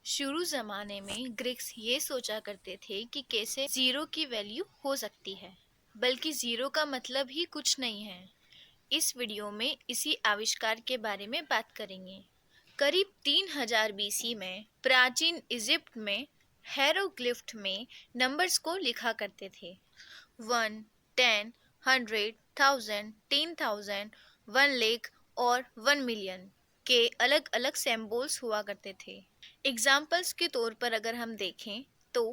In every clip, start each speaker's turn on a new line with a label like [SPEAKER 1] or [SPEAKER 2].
[SPEAKER 1] शुरू ज़माने में ग्रीक्स ये सोचा करते थे कि कैसे ज़ीरो की वैल्यू हो सकती है, बल्कि ज़ीरो का मतलब ही कुछ नहीं है। इस वीडियो में इसी आविष्कार के बारे में बात करेंगे। करीब 3000 बीसी में प्राचीन इजिप्ट में हेरोग्लिफ्ट में नंबर्स को लिखा करते थे। 1, 10, 100, 1000, 10,000, 1 लाख और 1 मिलियन के अलग अलग सिंबल्स हुआ करते थे। एग्जाम्पल्स के तौर पर अगर हम देखें तो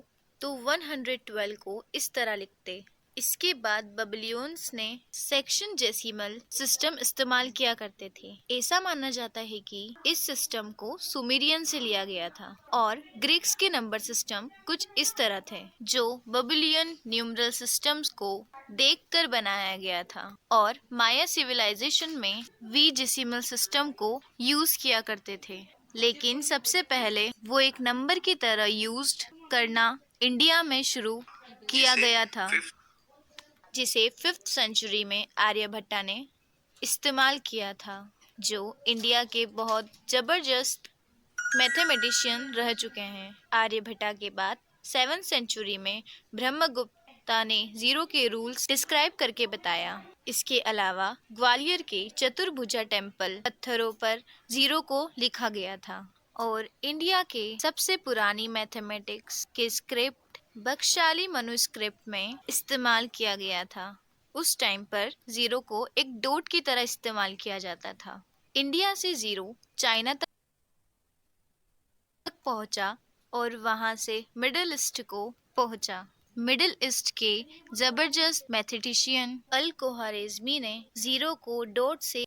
[SPEAKER 1] 112 को इस तरह लिखते। इसके बाद बबलियंस ने सेक्शन डेसिमल सिस्टम इस्तेमाल किया करते थे। ऐसा माना जाता है कि इस सिस्टम को सुमेरियन से लिया गया था और ग्रीक्स के नंबर सिस्टम कुछ इस तरह थे, जो बबलियन न्यूमरल सिस्टम्स को देखकर बनाया गया था और माया सिविलाइजेशन में वी डेसिमल सिस्टम को यूज किया करते थे। लेकिन सबसे पहले वो एक नंबर की तरह यूज्ड करना इंडिया में शुरू किया गया था, जिसे 5th सेंचुरी में आर्यभट्टा ने इस्तेमाल किया था, जो इंडिया के बहुत जबरदस्त मैथमेटिशियन रह चुके हैं। आर्यभट्टा के बाद 7th सेंचुरी में ब्रह्मगुप्ता ने ज़ीरो के रूल्स डिस्क्राइब करके बताया। इसके अलावा ग्वालियर के चतुर्भुजा टेम्पल पत्थरों पर ज़ीरो को लिखा गया था और इंडिया के सबसे पुरानी मैथमेटिक्स के स्क्रिप्ट बख्शाली मनुस्क्रिप्ट में इस्तेमाल किया गया था। उस टाइम पर ज़ीरो को एक डॉट की तरह इस्तेमाल किया जाता था। इंडिया से ज़ीरो चाइना तक पहुंचा और वहां से मिडिल ईस्ट को पहुंचा। मिडिल ईस्ट के जबरदस्त मैथमेटिशियन अल खोवारिज़मी ने ज़ीरो को डॉट से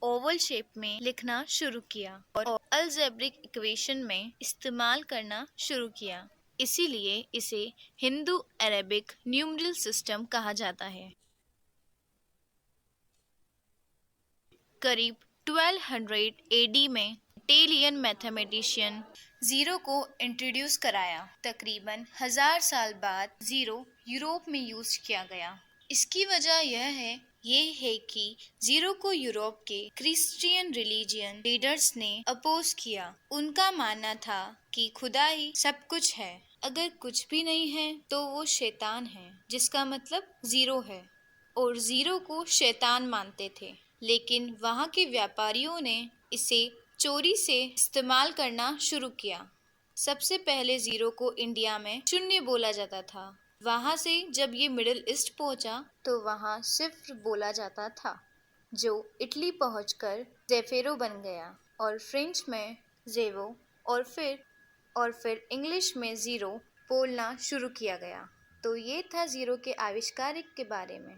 [SPEAKER 1] ओवल शेप में लिखना शुरू किया और अलजेब्रिक इक्वेशन में इस्तेमाल करना शुरू किया। इसीलिए इसे हिंदू अरेबिक न्यूमरल सिस्टम कहा जाता है। करीब 1200 एडी में इटालियन मैथमेटिशियन ज़ीरो को इंट्रोड्यूस कराया। तकरीबन 1000 साल बाद ज़ीरो यूरोप में यूज किया गया। इसकी वजह ये है कि ज़ीरो को यूरोप के क्रिश्चियन रिलीजियन लीडर्स ने अपोज किया। उनका मानना था कि खुदा ही सब कुछ है, अगर कुछ भी नहीं है तो वो शैतान है, जिसका मतलब ज़ीरो है, और ज़ीरो को शैतान मानते थे। लेकिन वहाँ के व्यापारियों ने इसे चोरी से इस्तेमाल करना शुरू किया। सबसे पहले ज़ीरो को इंडिया में शून्य बोला जाता था। वहाँ से जब ये मिडिल ईस्ट पहुँचा तो वहाँ सिफ्र बोला जाता था, जो इटली पहुँचकर ज़ेफेरो बन गया और फ्रेंच में ज़ेवो और फिर इंग्लिश में ज़ीरो बोलना शुरू किया गया। तो ये था ज़ीरो के आविष्कार के बारे में।